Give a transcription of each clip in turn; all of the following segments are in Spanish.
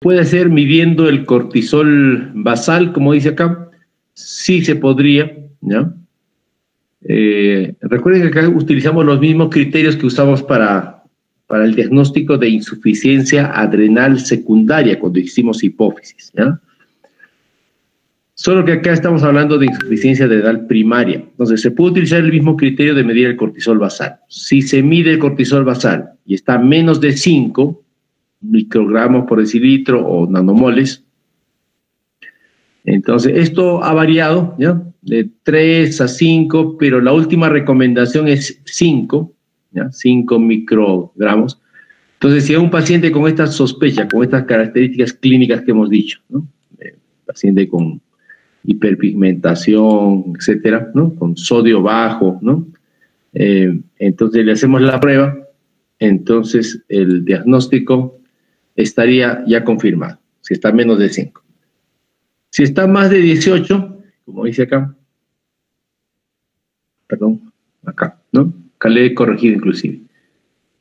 puede hacer midiendo el cortisol basal, como dice acá. Sí se podría, ¿ya? Recuerden que acá utilizamos los mismos criterios que usamos para el diagnóstico de insuficiencia adrenal secundaria cuando hicimos hipófisis, ¿ya? Solo que acá estamos hablando de insuficiencia adrenal primaria. Entonces, se puede utilizar el mismo criterio de medir el cortisol basal. Si se mide el cortisol basal y está menos de 5 microgramos por decilitro o nanomoles, entonces esto ha variado, ¿ya? De 3 a 5, pero la última recomendación es 5, ¿ya? 5 microgramos. Entonces, si hay un paciente con esta sospecha, con estas características clínicas que hemos dicho, ¿no? Paciente con hiperpigmentación, etcétera, ¿no? Con sodio bajo, ¿no? Entonces le hacemos la prueba, entonces el diagnóstico estaría ya confirmado, si está menos de 5. Si está más de 18, como dice acá, perdón, acá, ¿no? Acá le he corregido inclusive,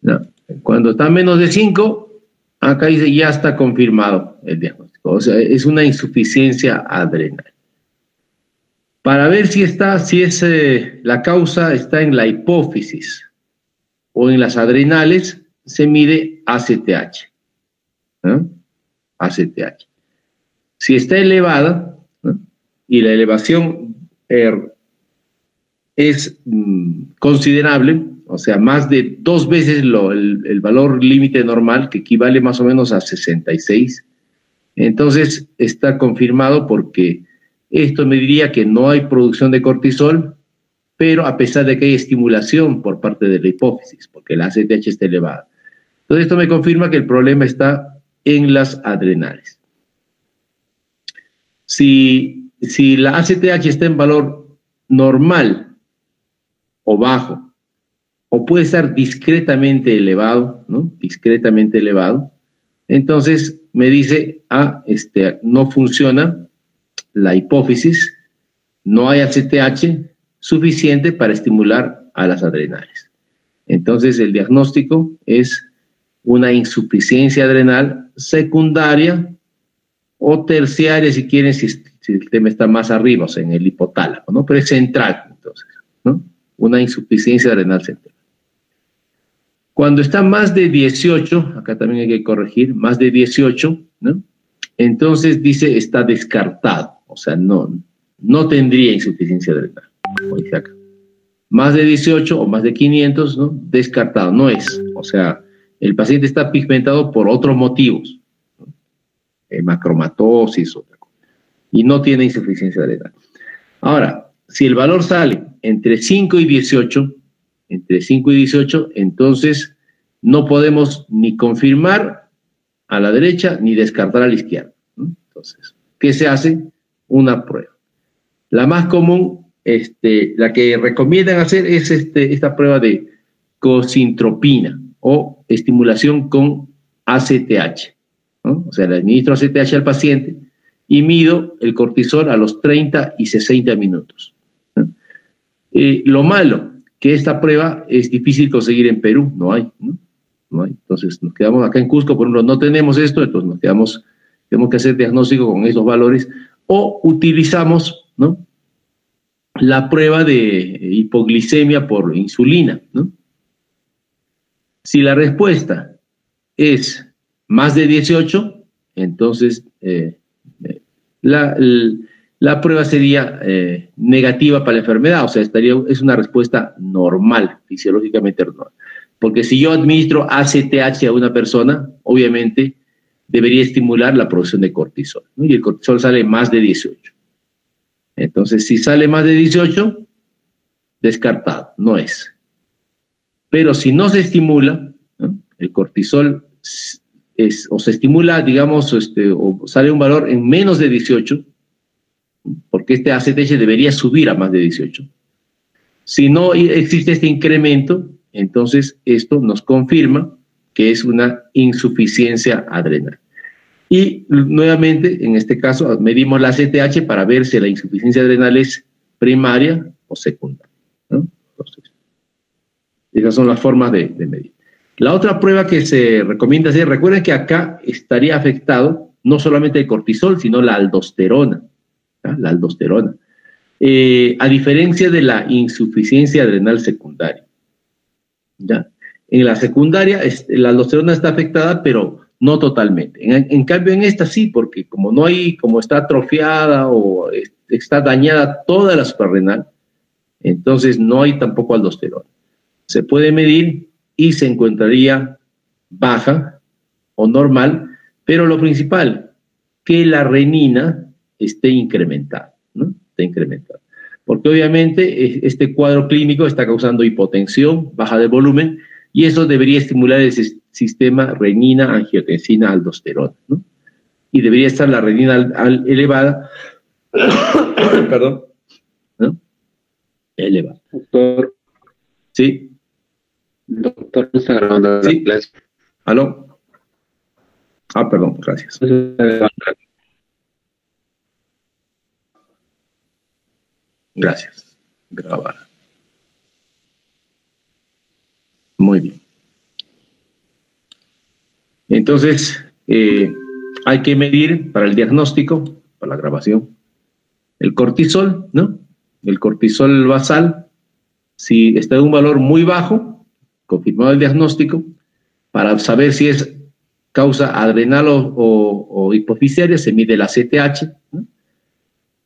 ¿no? Cuando está menos de 5, acá dice ya está confirmado el diagnóstico, o sea, es una insuficiencia adrenal. Para ver si la causa está en la hipófisis o en las adrenales, se mide ACTH, ¿no? ACTH. Si está elevada, ¿no? Y la elevación es considerable, o sea, más de 2 veces el valor límite normal, que equivale más o menos a 66, entonces está confirmado porque esto me diría que no hay producción de cortisol, pero a pesar de que hay estimulación por parte de la hipófisis, porque la ACTH está elevada. Entonces esto me confirma que el problema está en las adrenales. Si la ACTH está en valor normal o bajo, o puede estar discretamente elevado, ¿no? Discretamente elevado, entonces me dice, no funciona la hipófisis, no hay ACTH suficiente para estimular a las adrenales. Entonces el diagnóstico es una insuficiencia adrenal secundaria o terciaria, si quieren, si el tema está más arriba, o sea, en el hipotálamo, ¿no? Pero es central, entonces, ¿no? Una insuficiencia adrenal central. Cuando está más de 18, acá también hay que corregir, más de 18, ¿no? Entonces dice está descartado, o sea, no tendría insuficiencia adrenal, como dice acá. Más de 18 o más de 500, ¿no? Descartado, no es, o sea, el paciente está pigmentado por otros motivos, ¿no? Macromatosis, otra cosa, y no tiene insuficiencia adrenal. Ahora, si el valor sale entre 5 y 18, entonces no podemos ni confirmar a la derecha ni descartar a la izquierda, ¿no? Entonces, ¿qué se hace? Una prueba. La más común, la que recomiendan hacer es esta prueba de cosintropina o estimulación con ACTH, ¿no? O sea, le administro ACTH al paciente y mido el cortisol a los 30 y 60 minutos, ¿no? Lo malo, que esta prueba es difícil conseguir en Perú, no hay, ¿no? No hay. Entonces nos quedamos acá en Cusco, por ejemplo, no tenemos esto, entonces tenemos que hacer diagnóstico con esos valores, o utilizamos, ¿no?, la prueba de hipoglicemia por insulina, ¿no? Si la respuesta es más de 18, entonces la prueba sería negativa para la enfermedad, o sea, es una respuesta normal, fisiológicamente normal. Porque si yo administro ACTH a una persona, obviamente debería estimular la producción de cortisol, ¿no? Y el cortisol sale más de 18. Entonces, si sale más de 18, descartado, no es. Pero si no se estimula, ¿no?, el cortisol o se estimula, digamos, o sale un valor en menos de 18, porque este ACTH debería subir a más de 18. Si no existe este incremento, entonces esto nos confirma que es una insuficiencia adrenal. Y nuevamente, en este caso, medimos la ACTH para ver si la insuficiencia adrenal es primaria o secundaria, ¿no? Entonces, esas son las formas de medir. La otra prueba que se recomienda hacer, recuerden que acá estaría afectado no solamente el cortisol, sino la aldosterona. ¿Ah? La aldosterona. A diferencia de la insuficiencia adrenal secundaria. ¿Ya? En la secundaria, la aldosterona está afectada, pero no totalmente. En cambio, en esta sí, porque como está atrofiada o está dañada toda la suprarrenal, entonces no hay tampoco aldosterona. Se puede medir y se encontraría baja o normal, pero lo principal, que la renina esté incrementada, ¿no? Esté incrementada. Porque obviamente este cuadro clínico está causando hipotensión, baja de volumen, y eso debería estimular ese sistema renina, angiotensina, aldosterona, ¿no? Y debería estar la renina elevada, perdón, ¿no? Elevada. Doctor. Sí. Doctor, no está grabando sí. la clase. ¿Aló? Perdón, gracias. Gracias. Grabar. Muy bien. Entonces, hay que medir para el diagnóstico, para la grabación, el cortisol, ¿no? El cortisol basal, si está en un valor muy bajo, confirmado el diagnóstico, para saber si es causa adrenal o hipoficiaria, se mide la CTH, ¿no?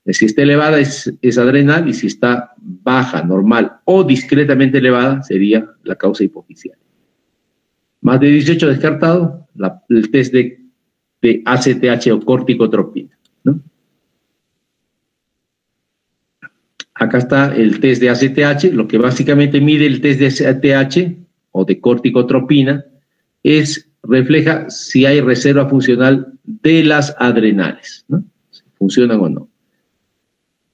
Si está elevada es adrenal, y si está baja, normal o discretamente elevada, sería la causa hipoficiaria. Más de 18 descartado, el test de ACTH o corticotropina, ¿no? Acá está el test de ACTH, lo que básicamente mide el test de ACTH o de corticotropina refleja si hay reserva funcional de las adrenales, ¿no? Si funcionan o no.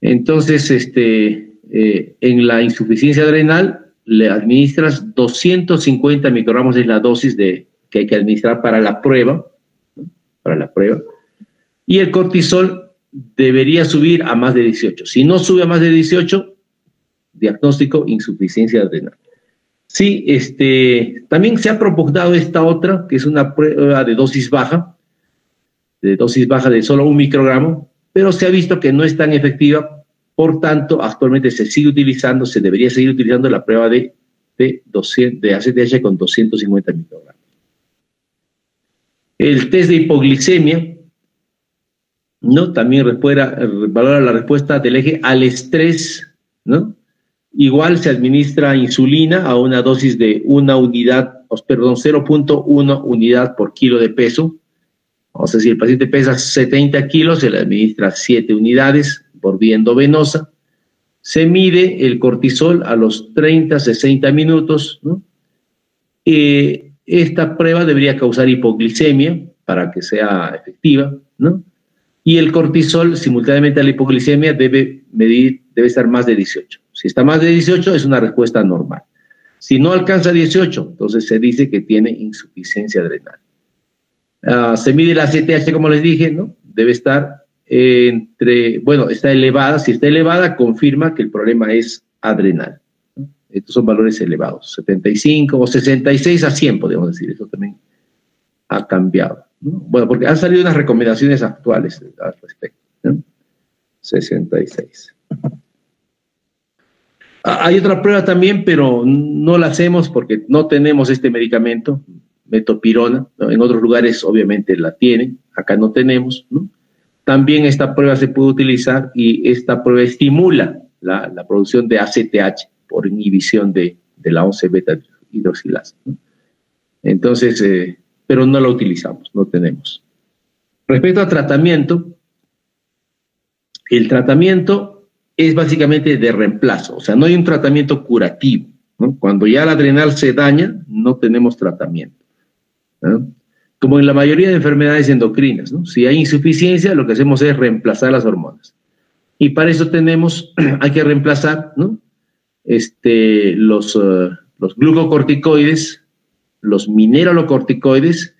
Entonces, en la insuficiencia adrenal le administras 250 microgramos, es la dosis que hay que administrar para la prueba, ¿no? Para la prueba. Y el cortisol debería subir a más de 18. Si no sube a más de 18, diagnóstico insuficiencia adrenal. Sí, también se ha propugnado esta otra, que es una prueba de dosis baja de solo 1 microgramo, pero se ha visto que no es tan efectiva, por tanto, actualmente se debería seguir utilizando la prueba de ACTH con 250 microgramos. El test de hipoglicemia, ¿no? También valora la respuesta del eje al estrés, ¿no? Igual se administra insulina a una dosis de 0.1 unidad por kilo de peso. O sea, si el paciente pesa 70 kilos, se le administra 7 unidades por vía endovenosa. Se mide el cortisol a los 30-60 minutos, ¿no? Esta prueba debería causar hipoglicemia para que sea efectiva, ¿no? Y el cortisol, simultáneamente a la hipoglicemia, debe estar más de 18. Si está más de 18, es una respuesta normal. Si no alcanza 18, entonces se dice que tiene insuficiencia adrenal. Se mide la CTH, como les dije, ¿no? Debe estar está elevada. Si está elevada, confirma que el problema es adrenal, ¿no? Estos son valores elevados, 75 o 66 a 100, podemos decir. Eso también ha cambiado, ¿no? Bueno, porque han salido unas recomendaciones actuales al respecto, ¿no? 66. Hay otra prueba también, pero no la hacemos porque no tenemos este medicamento, metopirona, ¿no? En otros lugares obviamente la tienen, acá no tenemos, ¿no? También esta prueba se puede utilizar, y esta prueba estimula la producción de ACTH por inhibición de la 11-beta hidroxilasa, ¿no? Entonces, pero no la utilizamos, no tenemos. Respecto al tratamiento, el tratamiento es básicamente de reemplazo, o sea, no hay un tratamiento curativo, ¿no? Cuando ya la adrenal se daña, no tenemos tratamiento, ¿no? Como en la mayoría de enfermedades endocrinas, ¿no? Si hay insuficiencia, lo que hacemos es reemplazar las hormonas. Y para eso hay que reemplazar, ¿no? Los glucocorticoides, los mineralocorticoides,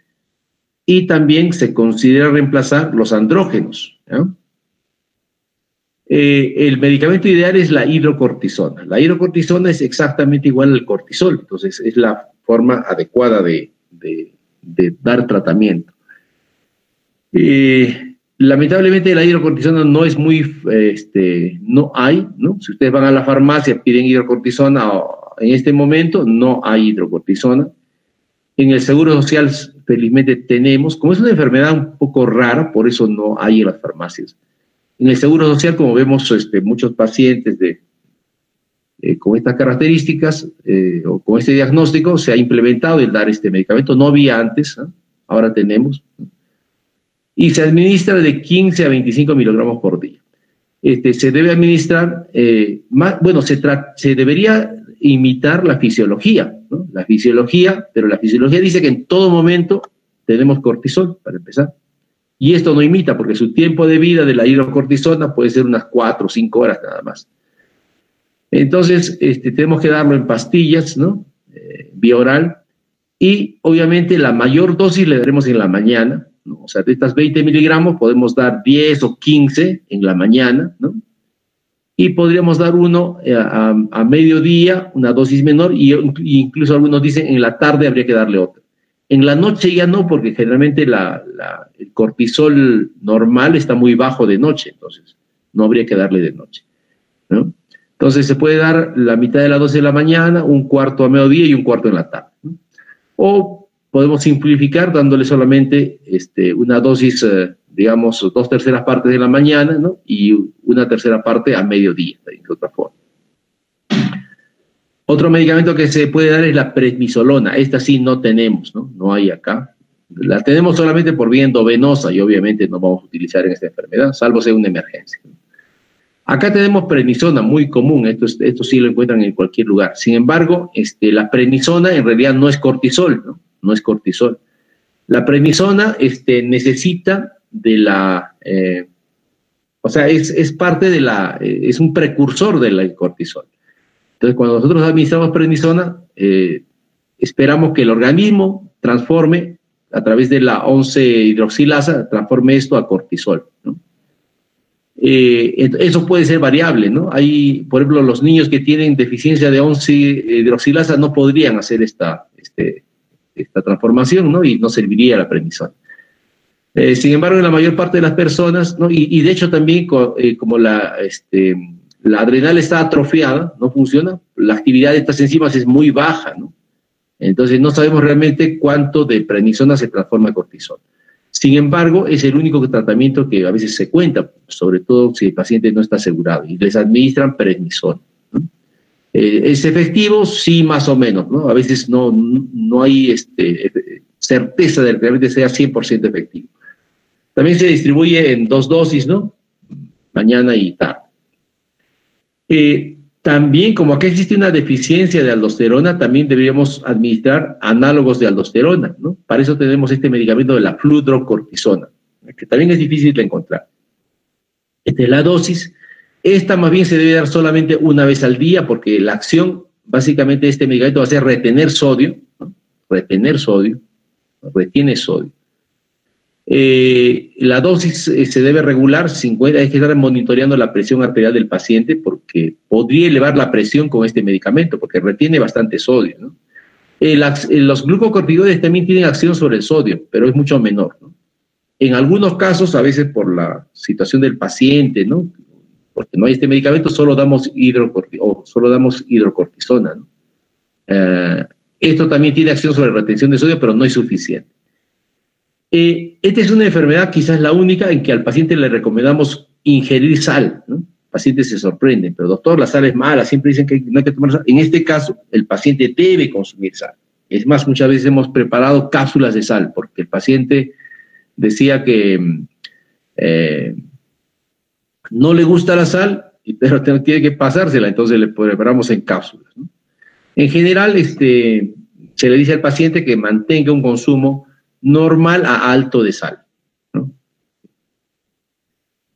y también se considera reemplazar los andrógenos, ¿no? El medicamento ideal es la hidrocortisona. La hidrocortisona es exactamente igual al cortisol, entonces es la forma adecuada de dar tratamiento. Lamentablemente la hidrocortisona no es muy, no hay, ¿no? Si ustedes van a la farmacia, piden hidrocortisona, en este momento no hay hidrocortisona. En el Seguro Social, felizmente tenemos, como es una enfermedad un poco rara, por eso no hay en las farmacias. En el Seguro Social, como vemos, muchos pacientes con estas características o con este diagnóstico, se ha implementado el dar este medicamento. No había antes, ¿eh? Ahora tenemos. Y se administra de 15 a 25 miligramos por día. Se debe administrar, se debería imitar la fisiología, ¿no? La fisiología, pero la fisiología dice que en todo momento tenemos cortisol, para empezar. Y esto no imita, porque su tiempo de vida de la hidrocortisona puede ser unas 4 o 5 horas nada más. Entonces, tenemos que darlo en pastillas, ¿no? Vía oral. Y, obviamente, la mayor dosis le daremos en la mañana, ¿no? O sea, de estas 20 miligramos podemos dar 10 o 15 en la mañana, ¿no? Y podríamos dar uno a mediodía, una dosis menor, y incluso algunos dicen en la tarde habría que darle otra. En la noche ya no, porque generalmente el cortisol normal está muy bajo de noche, entonces no habría que darle de noche, ¿no? Entonces se puede dar la mitad de la dosis de la mañana, un cuarto a mediodía y un cuarto en la tarde, ¿no? O podemos simplificar dándole solamente una dosis, digamos, 2/3 partes de la mañana, ¿no? Y 1/3 parte a mediodía, de otra forma. Otro medicamento que se puede dar es la prednisolona. Esta sí no tenemos, ¿no? No hay acá. La tenemos solamente por vía endovenosa y obviamente no vamos a utilizar en esta enfermedad, salvo sea una emergencia. Acá tenemos prednisona, muy común, esto sí lo encuentran en cualquier lugar. Sin embargo, la prednisona en realidad no es cortisol, ¿no? No es cortisol. La prednisona necesita de la, o sea, es parte de es un precursor del cortisol. Entonces, cuando nosotros administramos prednisona, esperamos que el organismo transforme, a través de la 11-hidroxilasa, transforme esto a cortisol, ¿no? Eso puede ser variable, ¿no? Hay, por ejemplo, los niños que tienen deficiencia de 11-hidroxilasa no podrían hacer esta transformación, ¿no? Y no serviría la prednisona. Sin embargo, en la mayor parte de las personas, ¿no? Y de hecho también como la adrenal está atrofiada, no funciona, la actividad de estas enzimas es muy baja, ¿no? Entonces no sabemos realmente cuánto de prednisona se transforma en cortisol. Sin embargo, es el único tratamiento que a veces se cuenta, sobre todo si el paciente no está asegurado, y les administran prednisona, ¿no? ¿Es efectivo? Sí, más o menos, ¿no? A veces no hay certeza de que realmente sea 100% efectivo. También se distribuye en 2 dosis, ¿no? Mañana y tarde. También, como acá existe una deficiencia de aldosterona, también deberíamos administrar análogos de aldosterona, ¿no? Para eso tenemos este medicamento de la fludrocortisona, que también es difícil de encontrar. La dosis, esta más bien se debe dar solamente una vez al día, porque la acción, básicamente, de este medicamento va a ser retener sodio, ¿no? Retener sodio, retiene sodio. La dosis se debe regular, hay que estar monitoreando la presión arterial del paciente porque podría elevar la presión con este medicamento porque retiene bastante sodio, ¿no? Los glucocorticoides también tienen acción sobre el sodio, pero es mucho menor, ¿no? En algunos casos, a veces por la situación del paciente, ¿no? Porque no hay este medicamento, solo damos hidrocortisona, ¿no? Esto también tiene acción sobre retención de sodio, pero no es suficiente. Esta es una enfermedad, quizás la única, en que al paciente le recomendamos ingerir sal, ¿no? Pacientes se sorprenden, pero doctor, la sal es mala, siempre dicen que no hay que tomar sal. En este caso, el paciente debe consumir sal. Es más, muchas veces hemos preparado cápsulas de sal, porque el paciente decía que no le gusta la sal, pero tiene que pasársela, entonces le preparamos en cápsulas, ¿no? En general, se le dice al paciente que mantenga un consumo normal a alto de sal, ¿no?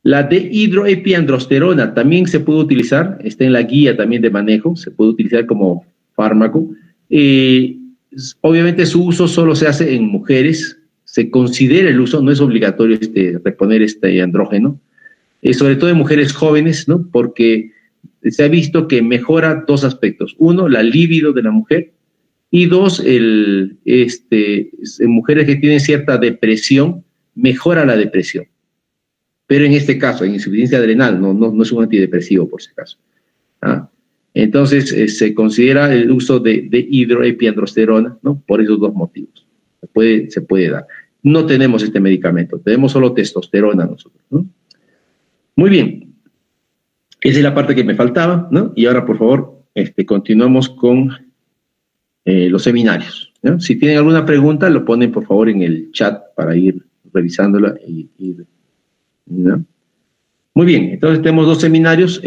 La dehidroepiandrosterona también se puede utilizar, está en la guía también de manejo, se puede utilizar como fármaco. Obviamente su uso solo se hace en mujeres, se considera el uso, no es obligatorio reponer este andrógeno, sobre todo en mujeres jóvenes, ¿no? Porque se ha visto que mejora 2 aspectos. Uno, la libido de la mujer, y 2, en mujeres que tienen cierta depresión, mejora la depresión. Pero en este caso, en insuficiencia adrenal, no es un antidepresivo por si acaso. ¿Ah? Entonces, se considera el uso de hidroepiandrosterona, ¿no? Por esos dos motivos. Se puede dar. No tenemos este medicamento, tenemos solo testosterona nosotros, ¿no? Muy bien. Esa es la parte que me faltaba, ¿no? Y ahora, por favor, continuamos con los seminarios, ¿no? Si tienen alguna pregunta, lo ponen, por favor, en el chat para ir revisándola. ¿No? Muy bien, entonces tenemos dos seminarios.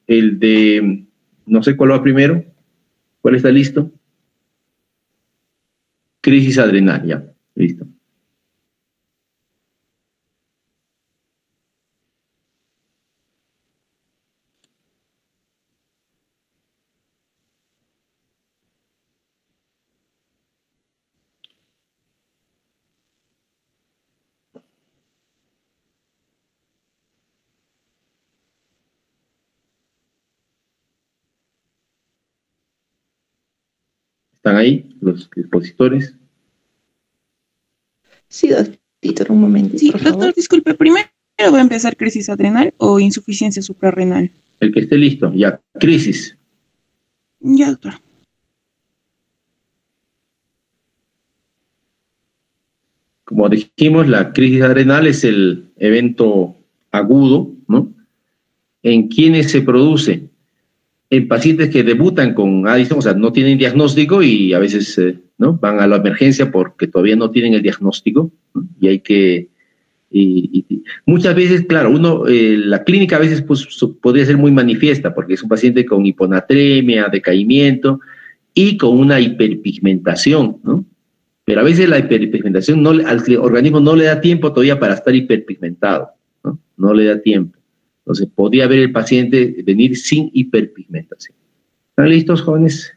El de, no sé cuál va primero. ¿Cuál está listo? Crisis adrenal, ya, listo. ¿Están ahí los expositores? Sí, doctor, un momento. Sí, por doctor, favor. disculpe, primero voy a empezar crisis adrenal o insuficiencia suprarrenal. El que esté listo, ya. Crisis. Ya, doctor. Como dijimos, la crisis adrenal es el evento agudo, ¿no? ¿En quiénes se produce? En pacientes que debutan con Addison, o sea, no tienen diagnóstico y a veces, ¿no? Van a la emergencia porque todavía no tienen el diagnóstico, ¿no? Y hay que... muchas veces, claro, la clínica a veces pues, podría ser muy manifiesta porque es un paciente con hiponatremia, decaimiento y con una hiperpigmentación, ¿no? Pero a veces la hiperpigmentación al organismo no le da tiempo todavía para estar hiperpigmentado, ¿no? No le da tiempo. Entonces, podría ver el paciente venir sin hiperpigmentación. ¿Están listos, jóvenes?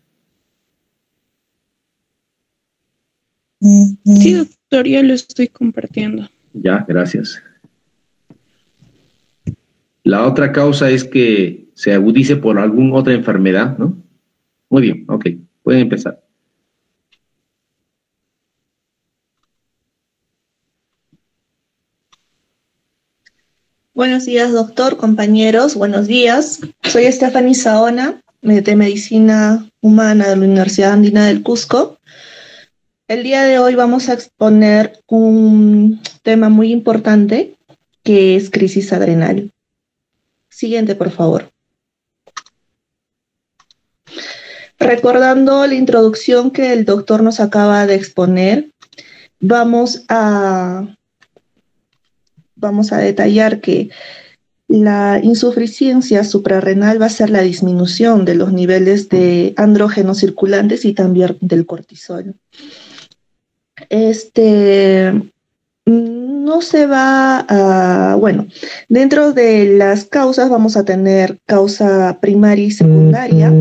Sí, doctor, ya lo estoy compartiendo. Ya, gracias. La otra causa es que se agudice por alguna otra enfermedad, ¿no? Muy bien, ok, pueden empezar. Buenos días, doctor, compañeros, buenos días. Soy Stephanie Saona, de Medicina Humana de la Universidad Andina del Cusco. El día de hoy vamos a exponer un tema muy importante que es crisis adrenal. Siguiente, por favor. Recordando la introducción que el doctor nos acaba de exponer, vamos a detallar que la insuficiencia suprarrenal va a ser la disminución de los niveles de andrógenos circulantes y también del cortisol. No se va a... Bueno, dentro de las causas vamos a tener causa primaria y secundaria,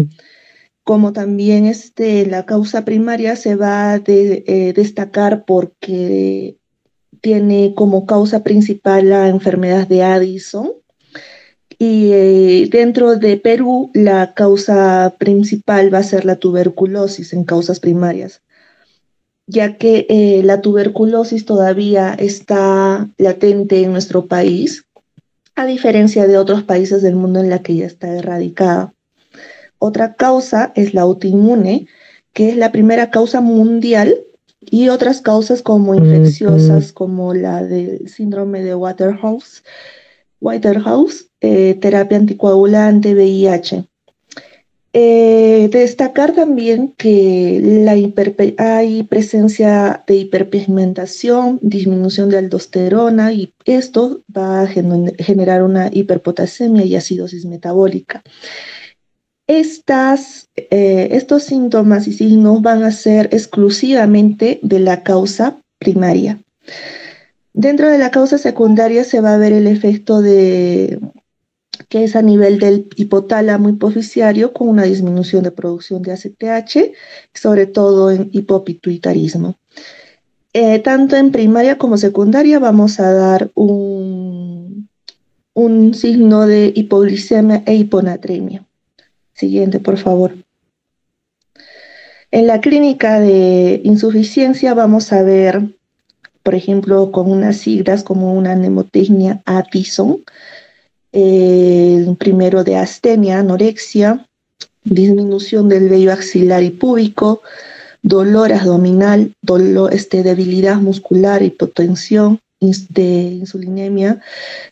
como también la causa primaria se va a destacar porque tiene como causa principal la enfermedad de Addison. Y dentro de Perú, la causa principal va a ser la tuberculosis en causas primarias, ya que la tuberculosis todavía está latente en nuestro país, a diferencia de otros países del mundo en la que ya está erradicada. Otra causa es la autoinmune, que es la primera causa mundial, y otras causas como infecciosas, como la del síndrome de Waterhouse, terapia anticoagulante, VIH. Destacar también que hay presencia de hiperpigmentación, disminución de aldosterona, y esto va a generar una hiperpotasemia y acidosis metabólica. Estos síntomas y signos van a ser exclusivamente de la causa primaria. Dentro de la causa secundaria se va a ver el efecto que es a nivel del hipotálamo hipoficiario con una disminución de producción de ACTH, sobre todo en hipopituitarismo. Tanto en primaria como secundaria vamos a dar un signo de hipoglicemia e hiponatremia. Siguiente, por favor. En la clínica de insuficiencia vamos a ver por ejemplo, con unas siglas como una mnemotecnia Addison, primero de astenia, anorexia, disminución del vello axilar y púbico, dolor abdominal, debilidad muscular, hipotensión, insulinemia,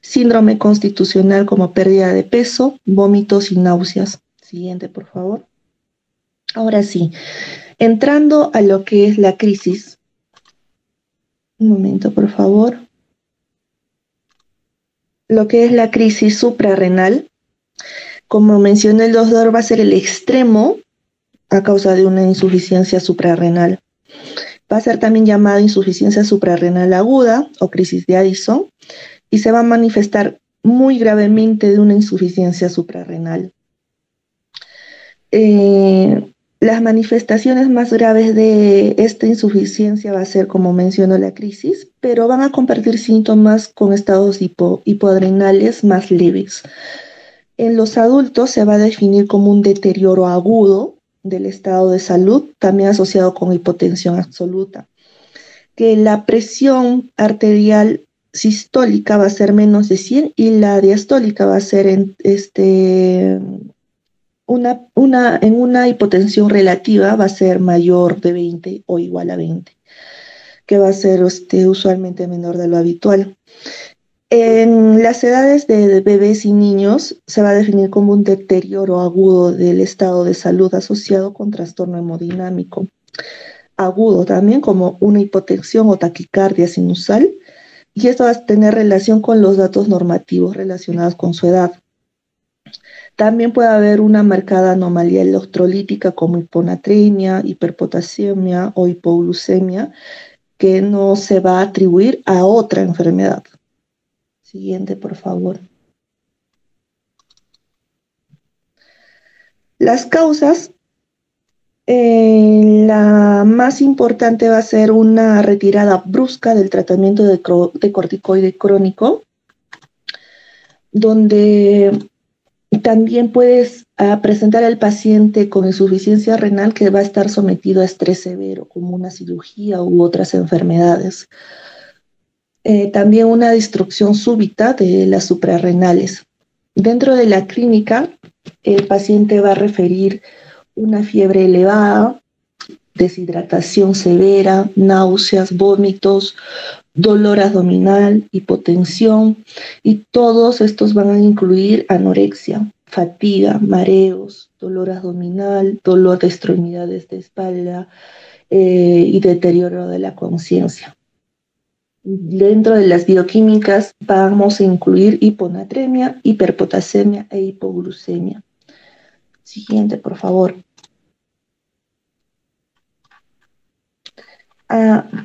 síndrome constitucional como pérdida de peso, vómitos y náuseas. Siguiente, por favor. Ahora sí, entrando a lo que es la crisis. Un momento, por favor. Lo que es la crisis suprarrenal, como mencioné, el doctor, va a ser el extremo a causa de una insuficiencia suprarrenal. Va a ser también llamada insuficiencia suprarrenal aguda o crisis de Addison y se va a manifestar muy gravemente de una insuficiencia suprarrenal. Las manifestaciones más graves de esta insuficiencia va a ser, como mencionó, la crisis, pero van a compartir síntomas con estados hipoadrenales más leves. En los adultos se va a definir como un deterioro agudo del estado de salud, también asociado con hipotensión absoluta. Que la presión arterial sistólica va a ser menos de 100 y la diastólica va a ser en una hipotensión relativa va a ser mayor de 20 o igual a 20, que va a ser usualmente menor de lo habitual. En las edades de bebés y niños se va a definir como un deterioro agudo del estado de salud asociado con trastorno hemodinámico. Agudo también como una hipotensión o taquicardia sinusal, y esto va a tener relación con los datos normativos relacionados con su edad. También puede haber una marcada anomalía electrolítica como hiponatremia, hiperpotasemia o hipoglucemia, que no se va a atribuir a otra enfermedad. Siguiente, por favor. Las causas, la más importante va a ser una retirada brusca del tratamiento de corticoide crónico, donde también puedes presentar al paciente con insuficiencia renal que va a estar sometido a estrés severo, como una cirugía u otras enfermedades. También una destrucción súbita de las suprarrenales. Dentro de la clínica, el paciente va a referir una fiebre elevada, deshidratación severa, náuseas, vómitos, dolor abdominal, hipotensión, y todos estos van a incluir anorexia, fatiga, mareos, dolor abdominal, dolor de extremidades de espalda y deterioro de la conciencia. Dentro de las bioquímicas vamos a incluir hiponatremia, hiperpotasemia e hipoglucemia. Siguiente, por favor.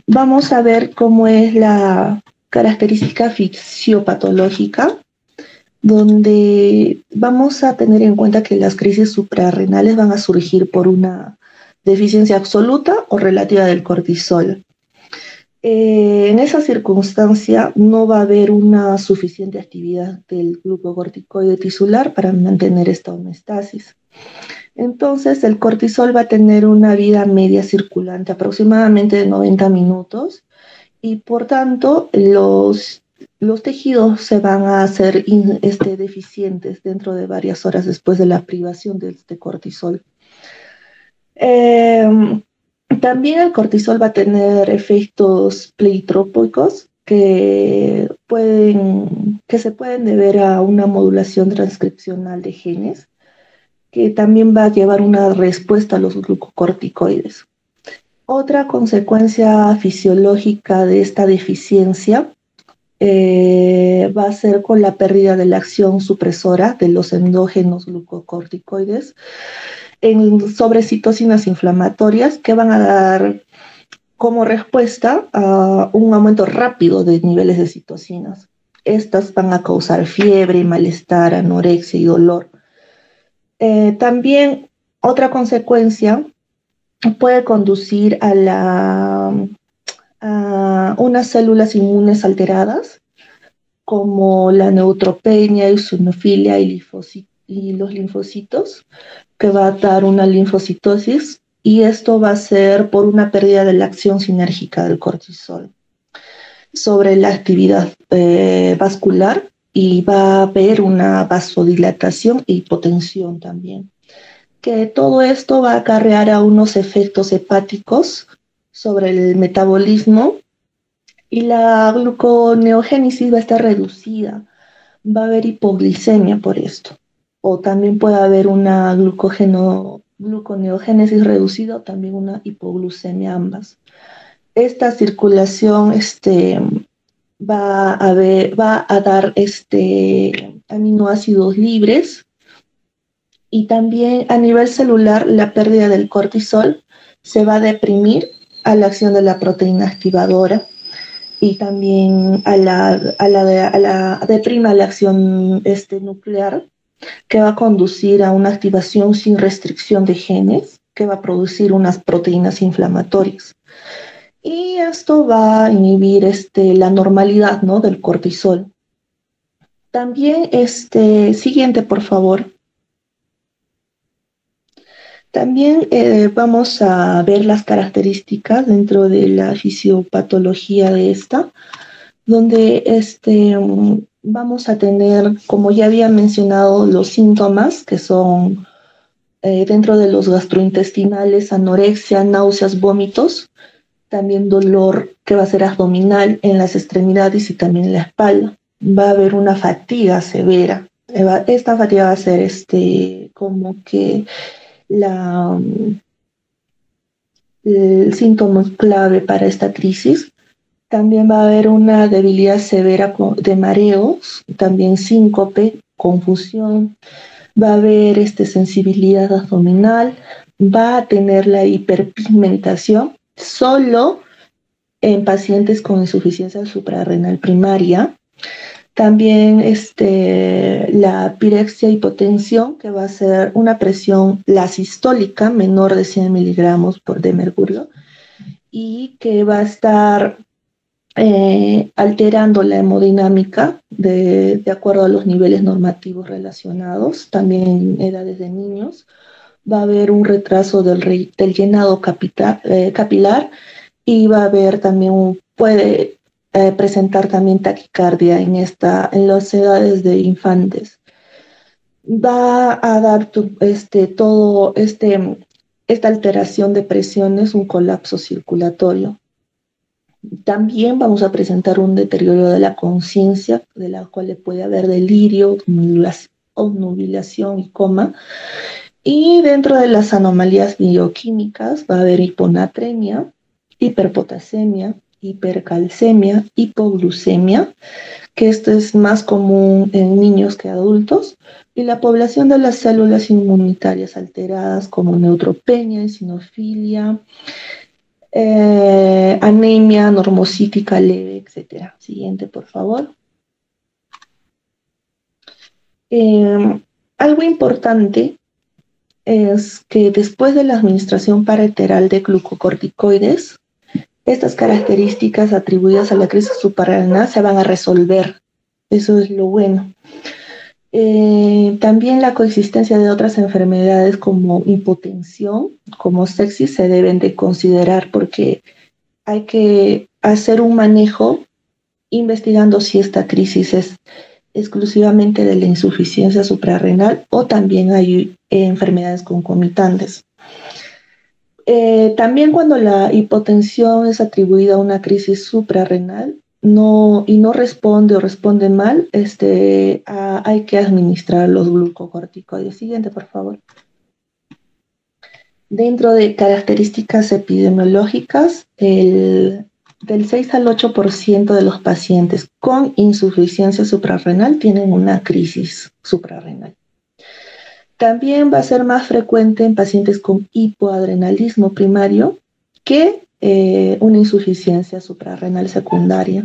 Vamos a ver cómo es la característica fisiopatológica, donde vamos a tener en cuenta que las crisis suprarrenales van a surgir por una deficiencia absoluta o relativa del cortisol. En esa circunstancia no va a haber una suficiente actividad del glucocorticoide tisular para mantener esta homeostasis. Entonces el cortisol va a tener una vida media circulante aproximadamente de 90 minutos y por tanto los tejidos se van a hacer deficientes dentro de varias horas después de la privación de este cortisol. También el cortisol va a tener efectos pleiotrópicos que se pueden deber a una modulación transcripcional de genes, que también va a llevar una respuesta a los glucocorticoides. Otra consecuencia fisiológica de esta deficiencia va a ser con la pérdida de la acción supresora de los endógenos glucocorticoides sobre citocinas inflamatorias que van a dar como respuesta a un aumento rápido de niveles de citocinas. Estas van a causar fiebre, malestar, anorexia y dolor. También otra consecuencia puede conducir a unas células inmunes alteradas, como la neutropenia, eosinofilia y los linfocitos, que va a dar una linfocitosis, y esto va a ser por una pérdida de la acción sinérgica del cortisol. sobre la actividad vascular y va a haber una vasodilatación e hipotensión también. Que todo esto va a acarrear a unos efectos hepáticos sobre el metabolismo y la gluconeogénesis va a estar reducida. Va a haber hipoglicemia por esto. O también puede haber una gluconeogénesis reducida o también una hipoglucemia, ambas. Esta circulación va a dar aminoácidos libres, y también a nivel celular la pérdida del cortisol se va a deprimir a la acción de la proteína activadora y también deprima la acción nuclear, que va a conducir a una activación sin restricción de genes, que va a producir unas proteínas inflamatorias. Y esto va a inhibir la normalidad, ¿no?, del cortisol. También, siguiente, por favor. También vamos a ver las características dentro de la fisiopatología de esta, donde vamos a tener, como ya había mencionado, los síntomas que son dentro de los gastrointestinales: anorexia, náuseas, vómitos, también dolor que va a ser abdominal en las extremidades y también en la espalda. Va a haber una fatiga severa. Esta fatiga va a ser como que el síntoma clave para esta crisis. También va a haber una debilidad severa de mareos, también síncope, confusión, va a haber sensibilidad abdominal, va a tener la hiperpigmentación solo en pacientes con insuficiencia suprarrenal primaria. También la pirexia, hipotensión, que va a ser una presión, la sistólica, menor de 100 miligramos de mercurio, y que va a estar alterando la hemodinámica de acuerdo a los niveles normativos relacionados, también en edades de niños. Va a haber un retraso del llenado capilar, y va a haber también, puede presentar también taquicardia en las edades de infantes. Va a dar esta alteración de presiones, un colapso circulatorio. También vamos a presentar un deterioro de la conciencia, de la cual puede haber delirio, obnubilación y coma. Y dentro de las anomalías bioquímicas va a haber hiponatremia, hiperpotasemia, hipercalcemia, hipoglucemia, que esto es más común en niños que adultos, y la población de las células inmunitarias alteradas, como neutropenia, eosinofilia, anemia normocítica leve, etc. Siguiente, por favor. Algo importante es que después de la administración parenteral de glucocorticoides, estas características atribuidas a la crisis suprarrenal se van a resolver. Eso es lo bueno. También la coexistencia de otras enfermedades como hipotensión, como sepsis, se deben de considerar, porque hay que hacer un manejo investigando si esta crisis es exclusivamente de la insuficiencia suprarrenal o también hay enfermedades concomitantes. También cuando la hipotensión es atribuida a una crisis suprarrenal y no responde o responde mal, hay que administrar los glucocorticoides. Siguiente, por favor. Dentro de características epidemiológicas, del 6 al 8% de los pacientes con insuficiencia suprarrenal tienen una crisis suprarrenal. También va a ser más frecuente en pacientes con hipoadrenalismo primario que una insuficiencia suprarrenal secundaria.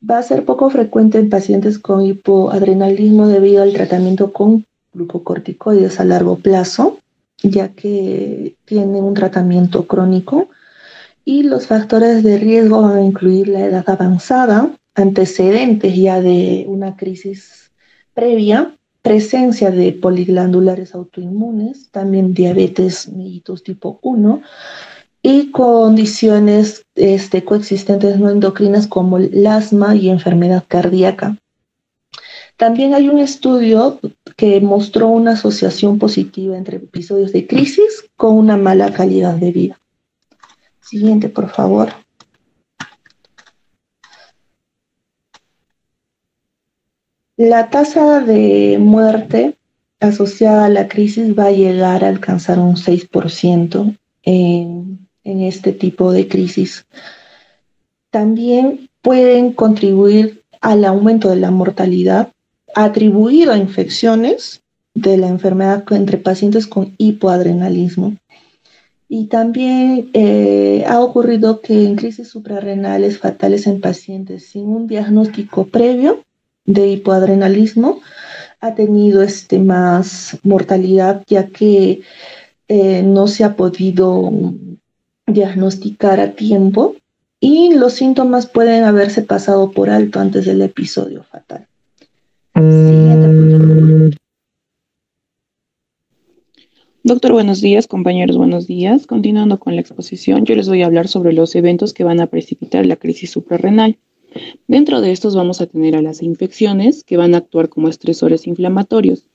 Va a ser poco frecuente en pacientes con hipoadrenalismo debido al tratamiento con glucocorticoides a largo plazo, ya que tienen un tratamiento crónico, y los factores de riesgo van a incluir la edad avanzada, antecedentes ya de una crisis previa, presencia de poliglandulares autoinmunes, también diabetes mellitus tipo 1, y condiciones coexistentes no endocrinas como el asma y enfermedad cardíaca. También hay un estudio que mostró una asociación positiva entre episodios de crisis con una mala calidad de vida. Siguiente, por favor. La tasa de muerte asociada a la crisis va a llegar a alcanzar un 6% en este tipo de crisis. También pueden contribuir al aumento de la mortalidad atribuido a infecciones de la enfermedad entre pacientes con hipoadrenalismo. Y también ha ocurrido que en crisis suprarrenales fatales en pacientes sin un diagnóstico previo de hipoadrenalismo ha tenido más mortalidad, ya que no se ha podido diagnosticar a tiempo y los síntomas pueden haberse pasado por alto antes del episodio fatal. Siguiente, por favor. Doctor, buenos días, compañeros, buenos días. Continuando con la exposición, yo les voy a hablar sobre los eventos que van a precipitar la crisis suprarrenal. Dentro de estos vamos a tener a las infecciones que van a actuar como estresores inflamatorios.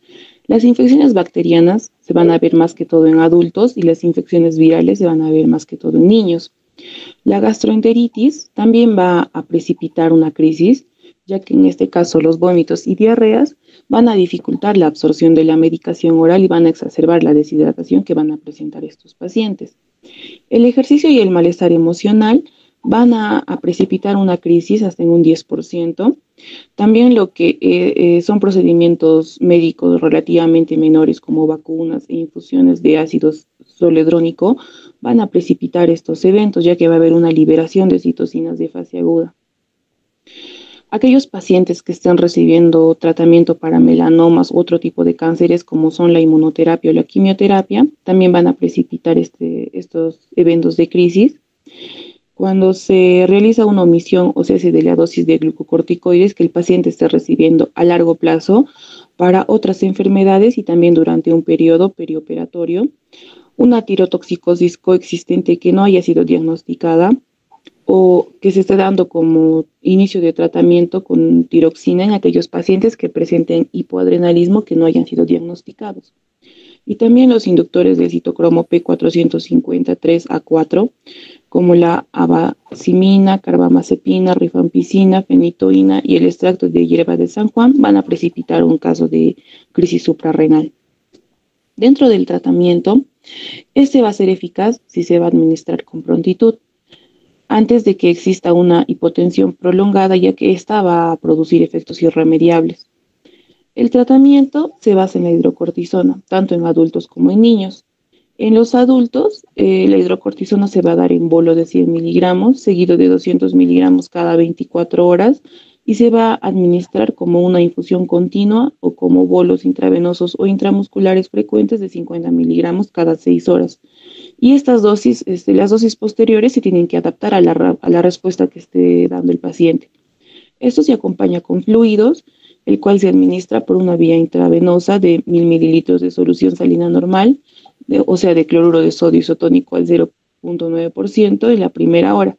Las infecciones bacterianas se van a ver más que todo en adultos y las infecciones virales se van a ver más que todo en niños. La gastroenteritis también va a precipitar una crisis, ya que en este caso los vómitos y diarreas van a dificultar la absorción de la medicación oral y van a exacerbar la deshidratación que van a presentar estos pacientes. El ejercicio y el malestar emocional van a precipitar una crisis hasta en un 10%. También lo que son procedimientos médicos relativamente menores como vacunas e infusiones de ácido zoledrónico van a precipitar estos eventos, ya que va a haber una liberación de citocinas de fase aguda. Aquellos pacientes que estén recibiendo tratamiento para melanomas u otro tipo de cánceres como son la inmunoterapia o la quimioterapia, también van a precipitar estos eventos de crisis. Cuando se realiza una omisión o se hace de la dosis de glucocorticoides que el paciente esté recibiendo a largo plazo para otras enfermedades y también durante un periodo perioperatorio, una tirotoxicosis coexistente que no haya sido diagnosticada o que se esté dando como inicio de tratamiento con tiroxina en aquellos pacientes que presenten hipoadrenalismo que no hayan sido diagnosticados. Y también los inductores del citocromo P453A4, como la abacimina, carbamazepina, rifampicina, fenitoína y el extracto de hierba de San Juan, van a precipitar un caso de crisis suprarrenal. Dentro del tratamiento, este va a ser eficaz si se va a administrar con prontitud, antes de que exista una hipotensión prolongada, ya que esta va a producir efectos irremediables. El tratamiento se basa en la hidrocortisona, tanto en adultos como en niños. En los adultos, la hidrocortisona se va a dar en bolo de 100 miligramos, seguido de 200 miligramos cada 24 horas, y se va a administrar como una infusión continua o como bolos intravenosos o intramusculares frecuentes de 50 miligramos cada 6 horas. Y estas dosis, las dosis posteriores se tienen que adaptar a la respuesta que esté dando el paciente. Esto se acompaña con fluidos, el cual se administra por una vía intravenosa de 1000 mililitros de solución salina normal, o sea, de cloruro de sodio isotónico al 0.9% en la primera hora.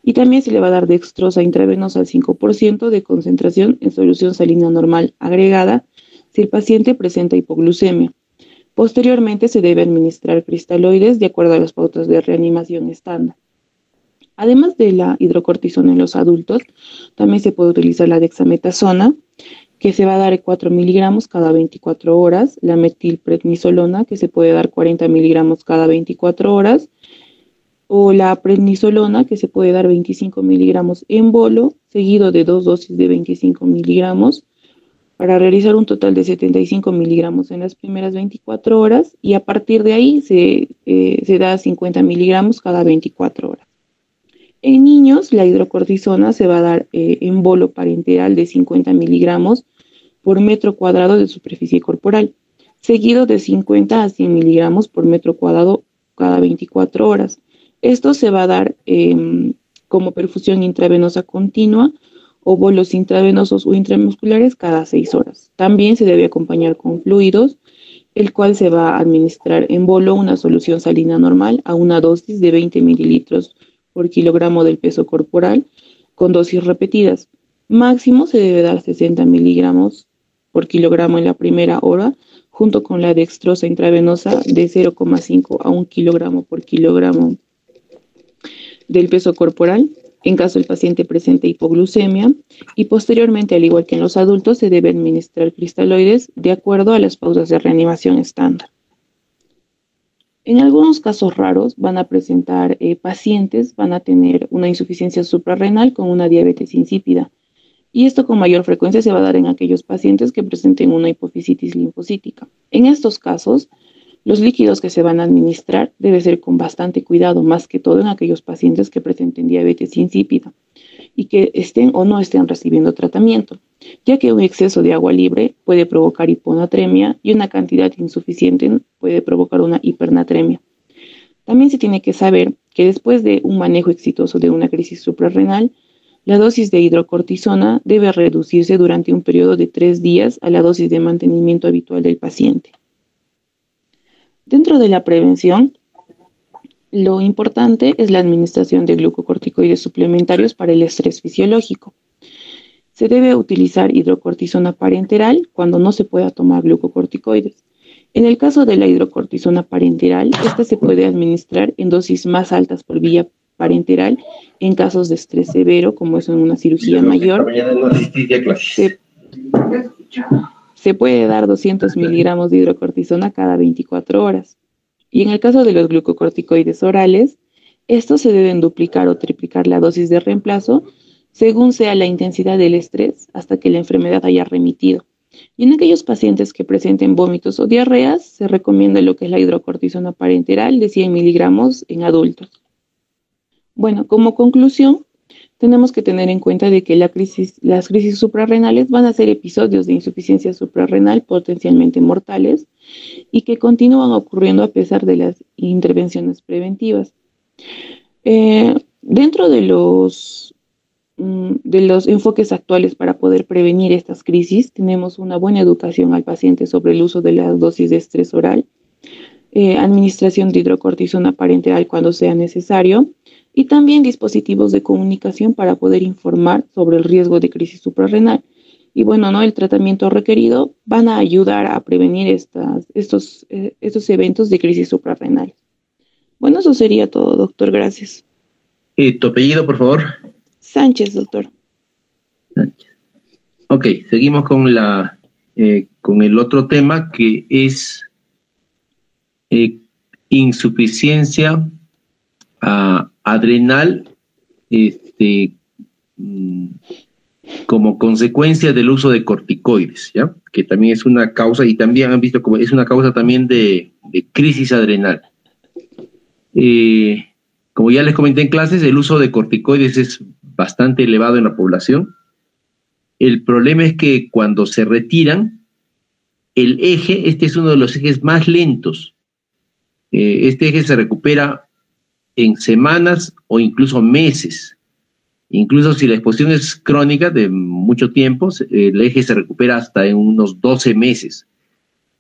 Y también se le va a dar dextrosa intravenosa al 5% de concentración en solución salina normal agregada si el paciente presenta hipoglucemia. Posteriormente se debe administrar cristaloides de acuerdo a las pautas de reanimación estándar. Además de la hidrocortisona en los adultos, también se puede utilizar la dexametasona, que se va a dar 4 miligramos cada 24 horas, la metilprednisolona, que se puede dar 40 miligramos cada 24 horas, o la prednisolona, que se puede dar 25 miligramos en bolo, seguido de 2 dosis de 25 miligramos, para realizar un total de 75 miligramos en las primeras 24 horas, y a partir de ahí se da 50 miligramos cada 24 horas. En niños, la hidrocortisona se va a dar en bolo parenteral de 50 miligramos por metro cuadrado de superficie corporal, seguido de 50 a 100 miligramos por metro cuadrado cada 24 horas. Esto se va a dar como perfusión intravenosa continua o bolos intravenosos o intramusculares cada 6 horas. También se debe acompañar con fluidos, el cual se va a administrar en bolo una solución salina normal a una dosis de 20 mililitros por kilogramo del peso corporal con dosis repetidas. Máximo se debe dar 60 miligramos por kilogramo en la primera hora, junto con la dextrosa intravenosa de 0,5 a 1 kilogramo por kilogramo del peso corporal, en caso el paciente presente hipoglucemia, y posteriormente, al igual que en los adultos, se debe administrar cristaloides de acuerdo a las pausas de reanimación estándar. En algunos casos raros van a presentar pacientes, van a tener una insuficiencia suprarrenal con una diabetes insípida, y esto con mayor frecuencia se va a dar en aquellos pacientes que presenten una hipofisitis linfocítica. En estos casos, los líquidos que se van a administrar deben ser con bastante cuidado, más que todo en aquellos pacientes que presenten diabetes insípida y que estén o no estén recibiendo tratamiento, ya que un exceso de agua libre puede provocar hiponatremia y una cantidad insuficiente puede provocar una hipernatremia. También se tiene que saber que después de un manejo exitoso de una crisis suprarrenal, la dosis de hidrocortisona debe reducirse durante un periodo de 3 días a la dosis de mantenimiento habitual del paciente. Dentro de la prevención, lo importante es la administración de glucocorticoides suplementarios para el estrés fisiológico. Se debe utilizar hidrocortisona parenteral cuando no se pueda tomar glucocorticoides. En el caso de la hidrocortisona parenteral, esta se puede administrar en dosis más altas por vía parenteral en casos de estrés severo, como es en una cirugía mayor. Se puede dar 200 miligramos de hidrocortisona cada 24 horas. Y en el caso de los glucocorticoides orales, estos se deben duplicar o triplicar la dosis de reemplazo según sea la intensidad del estrés hasta que la enfermedad haya remitido. Y en aquellos pacientes que presenten vómitos o diarreas, se recomienda lo que es la hidrocortisona parenteral de 100 miligramos en adultos. Bueno, como conclusión, tenemos que tener en cuenta de que las crisis suprarrenales van a ser episodios de insuficiencia suprarrenal potencialmente mortales y que continúan ocurriendo a pesar de las intervenciones preventivas. Dentro de los enfoques actuales para poder prevenir estas crisis, tenemos una buena educación al paciente sobre el uso de las dosis de estrés oral, administración de hidrocortisona parenteral cuando sea necesario, y también dispositivos de comunicación para poder informar sobre el riesgo de crisis suprarrenal. Y bueno, ¿no? El tratamiento requerido van a ayudar a prevenir estos eventos de crisis suprarrenal. Bueno, eso sería todo, doctor. Gracias. ¿Tu apellido, por favor? Sánchez, doctor. Sánchez. Ok, seguimos con el otro tema, que es insuficiencia adrenal como consecuencia del uso de corticoides, ¿ya? Que también es una causa, y también han visto como es una causa también de crisis adrenal. Como ya les comenté en clases, el uso de corticoides es bastante elevado en la población. El problema es que cuando se retiran, el eje, este es uno de los ejes más lentos. Este eje se recupera en semanas o incluso meses. Incluso si la exposición es crónica de mucho tiempo, el eje se recupera hasta en unos 12 meses.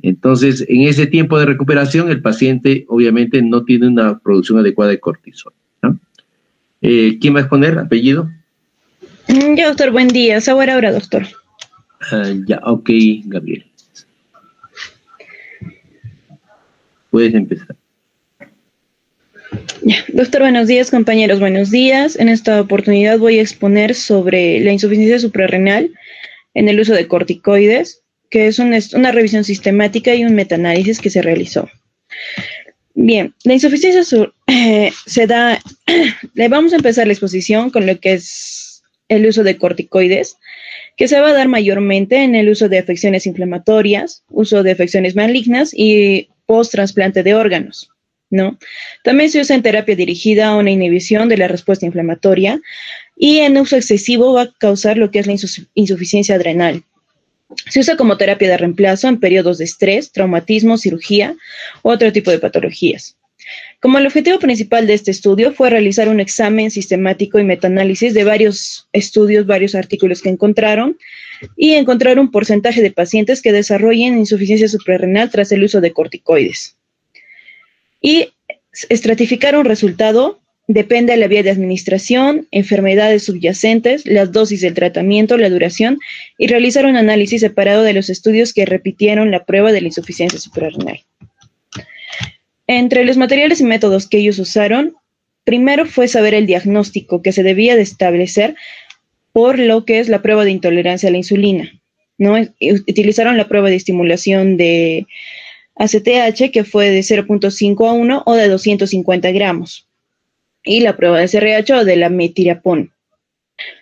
Entonces, en ese tiempo de recuperación, el paciente obviamente no tiene una producción adecuada de cortisol, ¿no? ¿Quién va a exponer? ¿Apellido? Ya, doctor, buen día. Ahora, doctor. Ya, ok, Gabriel. Puedes empezar. Doctor, buenos días, compañeros, buenos días. En esta oportunidad voy a exponer sobre la insuficiencia suprarrenal en el uso de corticoides, que es una revisión sistemática y un metaanálisis que se realizó. Bien, la insuficiencia se da, le vamos a empezar la exposición con lo que es el uso de corticoides, que se va a dar mayormente en el uso de afecciones inflamatorias, uso de afecciones malignas y post-trasplante de órganos, ¿no? También se usa en terapia dirigida a una inhibición de la respuesta inflamatoria, y en uso excesivo va a causar lo que es la insuficiencia adrenal. Se usa como terapia de reemplazo en periodos de estrés, traumatismo, cirugía u otro tipo de patologías. Como el objetivo principal de este estudio fue realizar un examen sistemático y metaanálisis de varios estudios, varios artículos que encontraron, y encontrar un porcentaje de pacientes que desarrollen insuficiencia suprarrenal tras el uso de corticoides. Y estratificar un resultado depende de la vía de administración, enfermedades subyacentes, las dosis del tratamiento, la duración, y realizar un análisis separado de los estudios que repitieron la prueba de la insuficiencia suprarrenal. Entre los materiales y métodos que ellos usaron, primero fue saber el diagnóstico que se debía de establecer por lo que es la prueba de intolerancia a la insulina, ¿no? Utilizaron la prueba de estimulación de ACTH, que fue de 0.5 a 1 o de 250 gramos, y la prueba de CRH o de la metirapón.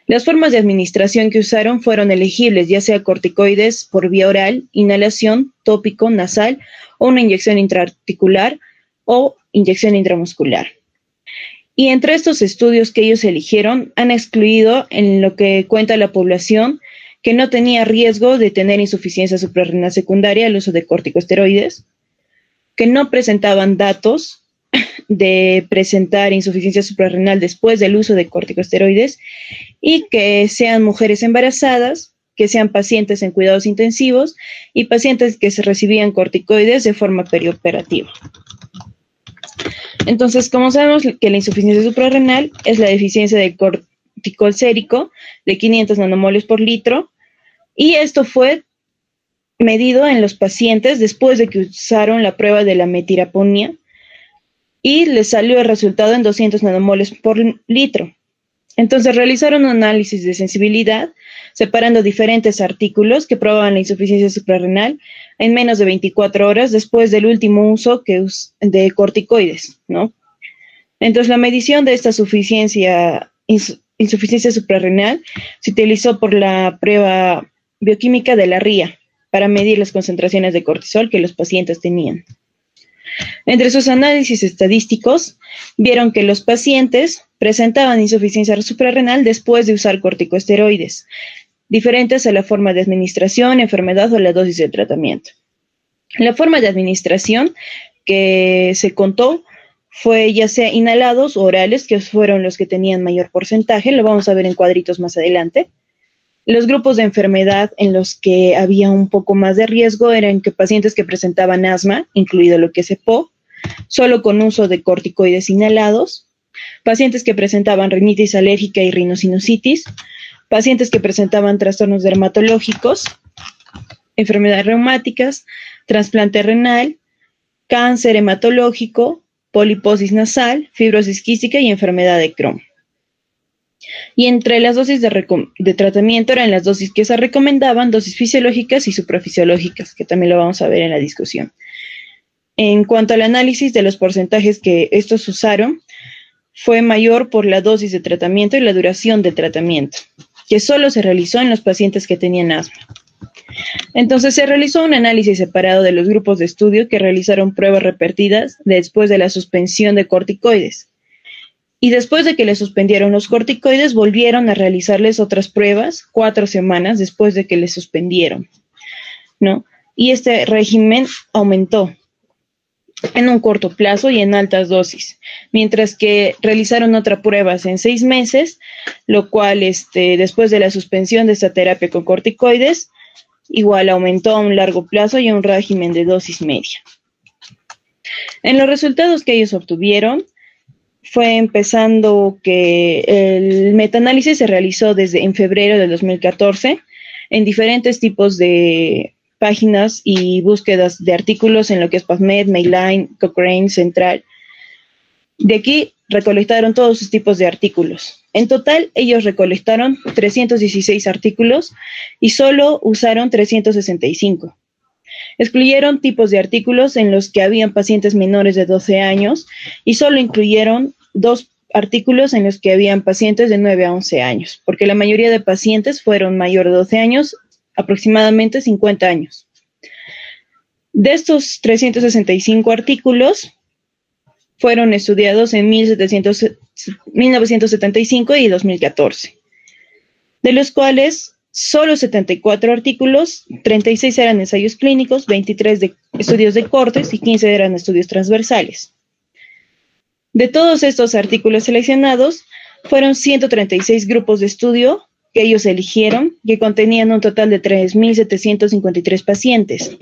Las formas de administración que usaron fueron elegibles, ya sea corticoides por vía oral, inhalación, tópico, nasal, o una inyección intraarticular o inyección intramuscular. Y entre estos estudios que ellos eligieron, han excluido en lo que cuenta la población que no tenía riesgo de tener insuficiencia suprarrenal secundaria al uso de corticosteroides, que no presentaban datos de presentar insuficiencia suprarrenal después del uso de corticosteroides, y que sean mujeres embarazadas, que sean pacientes en cuidados intensivos y pacientes que se recibían corticoides de forma perioperativa. Entonces, como sabemos que la insuficiencia suprarrenal es la deficiencia del corticol sérico de 500 nanomolios por litro, y esto fue medido en los pacientes después de que usaron la prueba de la metiraponía, y les salió el resultado en 200 nanomolios por litro. Entonces realizaron un análisis de sensibilidad, separando diferentes artículos que probaban la insuficiencia suprarrenal en menos de 24 horas después del último uso de corticoides, ¿no? Entonces la medición de esta insuficiencia suprarrenal se utilizó por la prueba bioquímica de la RIA para medir las concentraciones de cortisol que los pacientes tenían. Entre sus análisis estadísticos, vieron que los pacientes presentaban insuficiencia suprarrenal después de usar corticosteroides, diferentes a la forma de administración, enfermedad o la dosis de tratamiento. La forma de administración que se contó fue ya sea inhalados o orales, que fueron los que tenían mayor porcentaje, lo vamos a ver en cuadritos más adelante. Los grupos de enfermedad en los que había un poco más de riesgo eran que pacientes que presentaban asma, incluido lo que es EPO, solo con uso de corticoides inhalados, pacientes que presentaban rinitis alérgica y rinosinusitis, pacientes que presentaban trastornos dermatológicos, enfermedades reumáticas, trasplante renal, cáncer hematológico, poliposis nasal, fibrosis quística y enfermedad de Crohn. Y entre las dosis de tratamiento eran las dosis que se recomendaban, dosis fisiológicas y suprafisiológicas, que también lo vamos a ver en la discusión. En cuanto al análisis de los porcentajes que estos usaron, fue mayor por la dosis de tratamiento y la duración del tratamiento, que solo se realizó en los pacientes que tenían asma. Entonces se realizó un análisis separado de los grupos de estudio que realizaron pruebas repetidas después de la suspensión de corticoides. Y después de que les suspendieron los corticoides, volvieron a realizarles otras pruebas 4 semanas después de que les suspendieron, ¿no? Y este régimen aumentó en un corto plazo y en altas dosis, mientras que realizaron otras pruebas en 6 meses, lo cual después de la suspensión de esta terapia con corticoides, igual aumentó a un largo plazo y a un régimen de dosis media. En los resultados que ellos obtuvieron, fue empezando que el metaanálisis se realizó en febrero del 2014 en diferentes tipos de páginas y búsquedas de artículos en lo que es PubMed, Mainline, Cochrane, Central. De aquí recolectaron todos sus tipos de artículos. En total, ellos recolectaron 316 artículos y solo usaron 365. Excluyeron tipos de artículos en los que habían pacientes menores de 12 años y solo incluyeron 2 artículos en los que habían pacientes de 9 a 11 años, porque la mayoría de pacientes fueron mayor de 12 años, aproximadamente 50 años. De estos 365 artículos, fueron estudiados en 1975 y 2014, de los cuales solo 74 artículos, 36 eran ensayos clínicos, 23 de estudios de cortes y 15 eran estudios transversales. De todos estos artículos seleccionados, fueron 136 grupos de estudio que ellos eligieron, que contenían un total de 3.753 pacientes,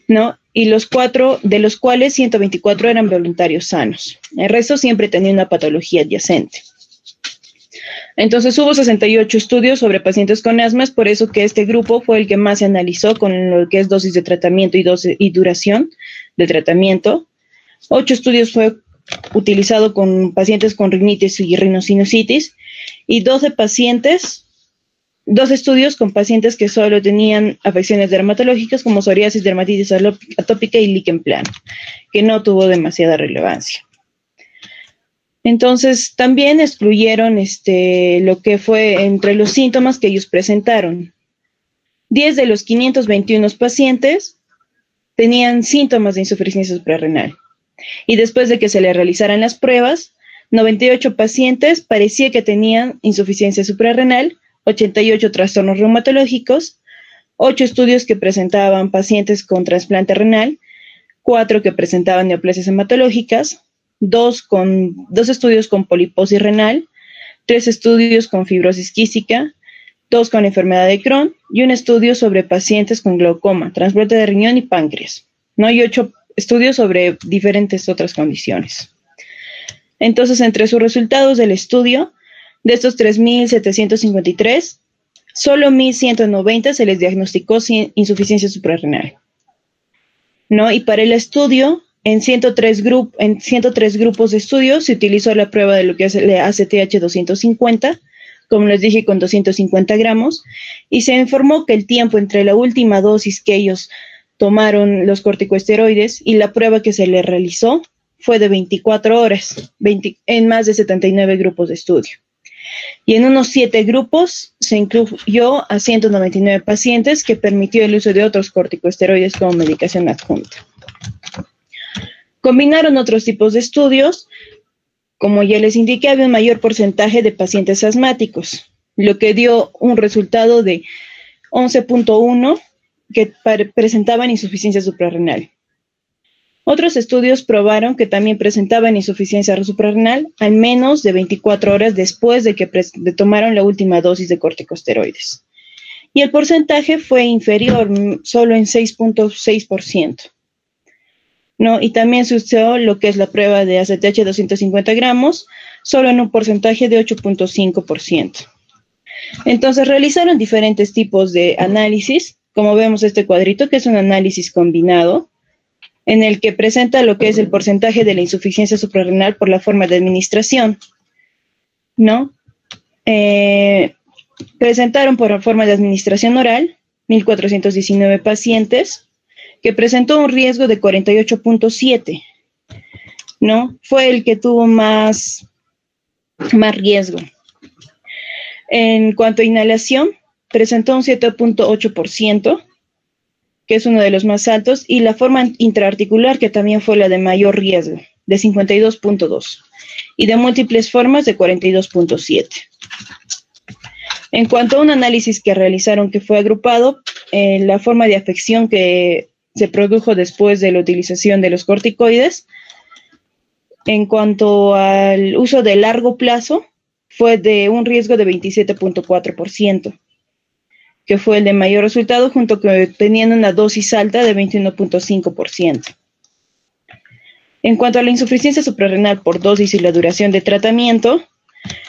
¿no? Y de los cuales 124 eran voluntarios sanos. El resto siempre tenía una patología adyacente. Entonces hubo 68 estudios sobre pacientes con asma, es por eso que este grupo fue el que más se analizó con lo que es dosis de tratamiento y duración del tratamiento. 8 estudios fue utilizado con pacientes con rinitis y rinosinusitis y 12 estudios con pacientes que solo tenían afecciones dermatológicas como psoriasis, dermatitis atópica y líquen plano, que no tuvo demasiada relevancia. Entonces, también excluyeron lo que fue entre los síntomas que ellos presentaron. 10 de los 521 pacientes tenían síntomas de insuficiencia suprarrenal. Y después de que se le realizaran las pruebas, 98 pacientes parecía que tenían insuficiencia suprarrenal, 88 trastornos reumatológicos, 8 estudios que presentaban pacientes con trasplante renal, 4 que presentaban neoplasias hematológicas, 2 estudios con poliposis renal, 3 estudios con fibrosis quística, 2 con enfermedad de Crohn y un estudio sobre pacientes con glaucoma, trasplante de riñón y páncreas, ¿no? Y 8 estudios sobre diferentes otras condiciones. Entonces, entre sus resultados del estudio, de estos 3.753, solo 1.190 se les diagnosticó insuficiencia suprarrenal, ¿no? Y para el estudio, en 103 grupos de estudio se utilizó la prueba de lo que es el ACTH 250, como les dije, con 250 gramos, y se informó que el tiempo entre la última dosis que ellos tomaron los corticosteroides y la prueba que se le realizó fue de 24 horas, en más de 79 grupos de estudio. Y en unos 7 grupos se incluyó a 199 pacientes que permitió el uso de otros corticosteroides como medicación adjunta. Combinaron otros tipos de estudios, como ya les indiqué, había un mayor porcentaje de pacientes asmáticos, lo que dio un resultado de 11.1 que presentaban insuficiencia suprarrenal. Otros estudios probaron que también presentaban insuficiencia suprarrenal al menos de 24 horas después de que tomaron la última dosis de corticosteroides. Y el porcentaje fue inferior, solo en 6.6%. ¿No? Y también se usó lo que es la prueba de ACTH 250 gramos, solo en un porcentaje de 8.5%. Entonces realizaron diferentes tipos de análisis, como vemos este cuadrito, que es un análisis combinado, en el que presenta lo que es el porcentaje de la insuficiencia suprarrenal por la forma de administración, ¿no? Presentaron por forma de administración oral 1.419 pacientes, que presentó un riesgo de 48.7, ¿no? Fue el que tuvo más riesgo. En cuanto a inhalación, presentó un 7.8%, que es uno de los más altos, y la forma intraarticular, que también fue la de mayor riesgo, de 52.2, y de múltiples formas de 42.7. En cuanto a un análisis que realizaron que fue agrupado, la forma de afección que se produjo después de la utilización de los corticoides, en cuanto al uso de largo plazo, fue de un riesgo de 27.4%, que fue el de mayor resultado, junto con teniendo una dosis alta de 21.5%. En cuanto a la insuficiencia suprarrenal por dosis y la duración de tratamiento,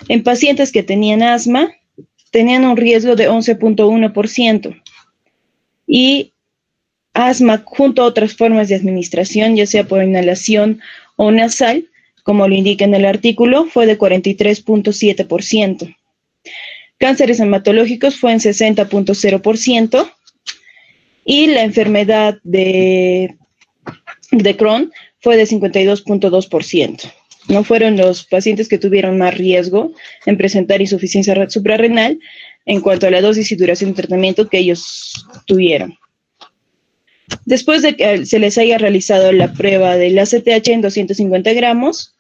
en pacientes que tenían asma, tenían un riesgo de 11.1%, y asma junto a otras formas de administración, ya sea por inhalación o nasal, como lo indica en el artículo, fue de 43.7%. Cánceres hematológicos fue en 60.0%, y la enfermedad de Crohn fue de 52.2%. No fueron los pacientes que tuvieron más riesgo en presentar insuficiencia suprarrenal en cuanto a la dosis y duración de tratamiento que ellos tuvieron. Después de que se les haya realizado la prueba del ACTH en 250 gramos,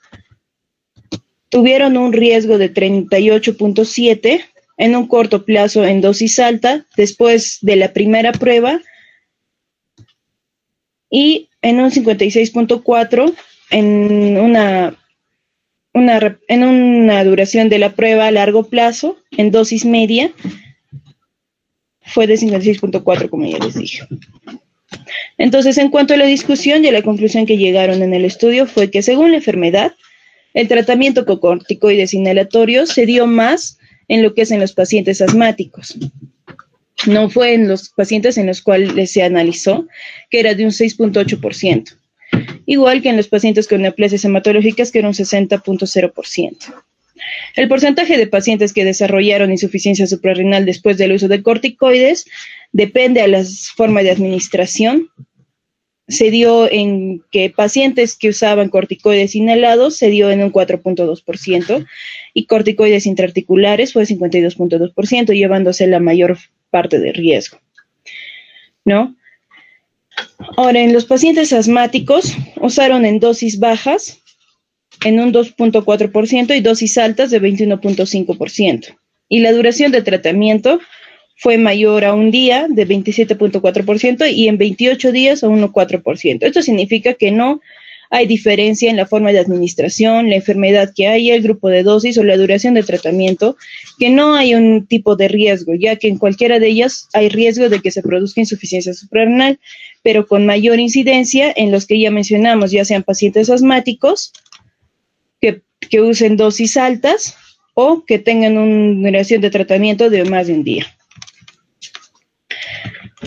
tuvieron un riesgo de 38.7 en un corto plazo en dosis alta después de la primera prueba, y en un 56.4 en una en una duración de la prueba a largo plazo, en dosis media, fue de 56.4, como ya les dije. Entonces, en cuanto a la discusión y a la conclusión que llegaron en el estudio fue que según la enfermedad, el tratamiento con corticoides inhalatorios se dio más en lo que es en los pacientes asmáticos. No fue en los pacientes en los cuales se analizó, que era de un 6.8%. Igual que en los pacientes con neoplasias hematológicas, que era un 60.0%. El porcentaje de pacientes que desarrollaron insuficiencia suprarrenal después del uso de corticoides depende a la forma de administración. Se dio en que pacientes que usaban corticoides inhalados se dio en un 4.2% y corticoides intraarticulares fue 52.2%, llevándose la mayor parte de riesgo, ¿no? Ahora, en los pacientes asmáticos usaron en dosis bajas en un 2.4% y dosis altas de 21.5%. Y la duración de tratamiento fue mayor a un día de 27.4% y en 28 días a 1.4%. Esto significa que no hay diferencia en la forma de administración, la enfermedad que hay, el grupo de dosis o la duración de tratamiento, que no hay un tipo de riesgo, ya que en cualquiera de ellas hay riesgo de que se produzca insuficiencia suprarrenal, pero con mayor incidencia en los que ya mencionamos, ya sean pacientes asmáticos, que usen dosis altas o que tengan una duración de tratamiento de más de un día.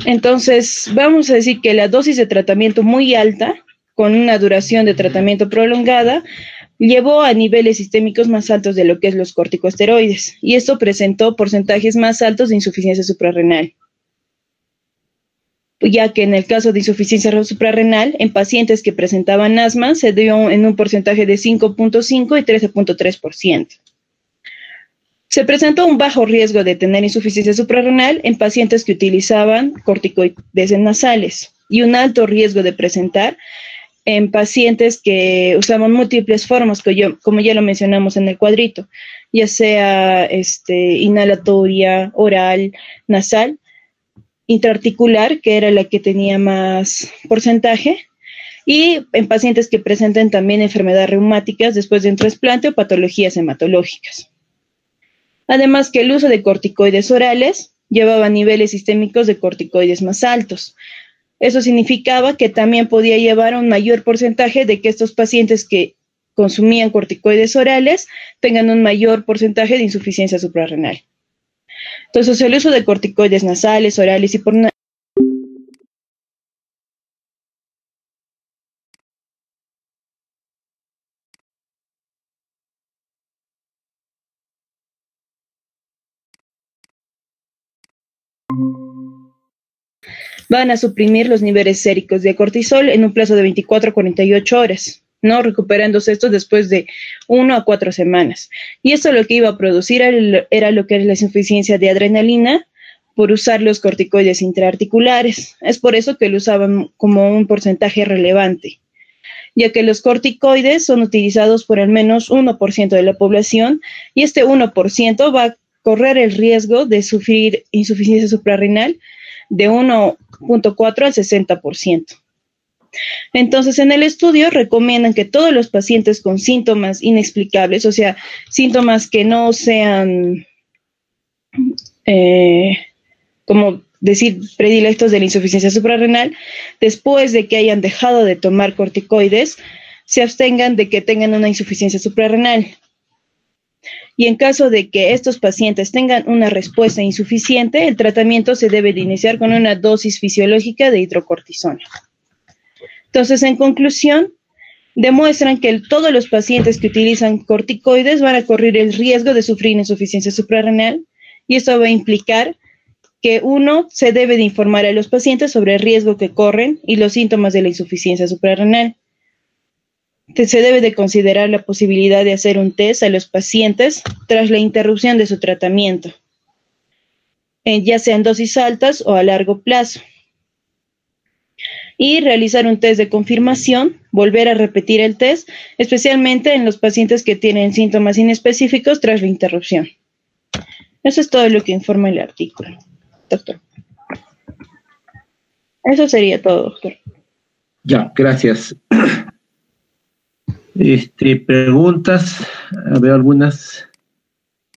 Entonces, vamos a decir que la dosis de tratamiento muy alta, con una duración de tratamiento prolongada, llevó a niveles sistémicos más altos de lo que es los corticosteroides, y esto presentó porcentajes más altos de insuficiencia suprarrenal. Ya que en el caso de insuficiencia suprarrenal, en pacientes que presentaban asma, se dio en un porcentaje de 5.5 y 13.3%. Se presentó un bajo riesgo de tener insuficiencia suprarrenal en pacientes que utilizaban corticoides nasales y un alto riesgo de presentar en pacientes que usaban múltiples formas, como ya lo mencionamos en el cuadrito, ya sea inhalatoria, oral, nasal, intraarticular, que era la que tenía más porcentaje, y en pacientes que presenten también enfermedades reumáticas después de un trasplante o patologías hematológicas. Además que el uso de corticoides orales llevaba niveles sistémicos de corticoides más altos. Eso significaba que también podía llevar a un mayor porcentaje de que estos pacientes que consumían corticoides orales tengan un mayor porcentaje de insuficiencia suprarrenal. Entonces, el uso de corticoides nasales, orales y por van a suprimir los niveles séricos de cortisol en un plazo de 24 a 48 horas, ¿no? Recuperándose estos después de 1 a 4 semanas. Y esto lo que iba a producir era lo que es la insuficiencia de adrenalina por usar los corticoides intraarticulares. Es por eso que lo usaban como un porcentaje relevante, ya que los corticoides son utilizados por al menos 1% de la población y este 1% va a correr el riesgo de sufrir insuficiencia suprarrenal de 1.4 al 60%. Entonces, en el estudio recomiendan que todos los pacientes con síntomas inexplicables, o sea, síntomas que no sean, como decir, predilectos de la insuficiencia suprarrenal, después de que hayan dejado de tomar corticoides, se abstengan de que tengan una insuficiencia suprarrenal. Y en caso de que estos pacientes tengan una respuesta insuficiente, el tratamiento se debe de iniciar con una dosis fisiológica de hidrocortisona. Entonces, en conclusión, demuestran que todos los pacientes que utilizan corticoides van a correr el riesgo de sufrir insuficiencia suprarrenal, y esto va a implicar que uno se debe de informar a los pacientes sobre el riesgo que corren y los síntomas de la insuficiencia suprarrenal. Se debe de considerar la posibilidad de hacer un test a los pacientes tras la interrupción de su tratamiento, ya sea en dosis altas o a largo plazo. Y realizar un test de confirmación, volver a repetir el test, especialmente en los pacientes que tienen síntomas inespecíficos tras la interrupción. Eso es todo lo que informa el artículo, doctor. Eso sería todo, doctor. Ya, gracias. Preguntas. veo algunas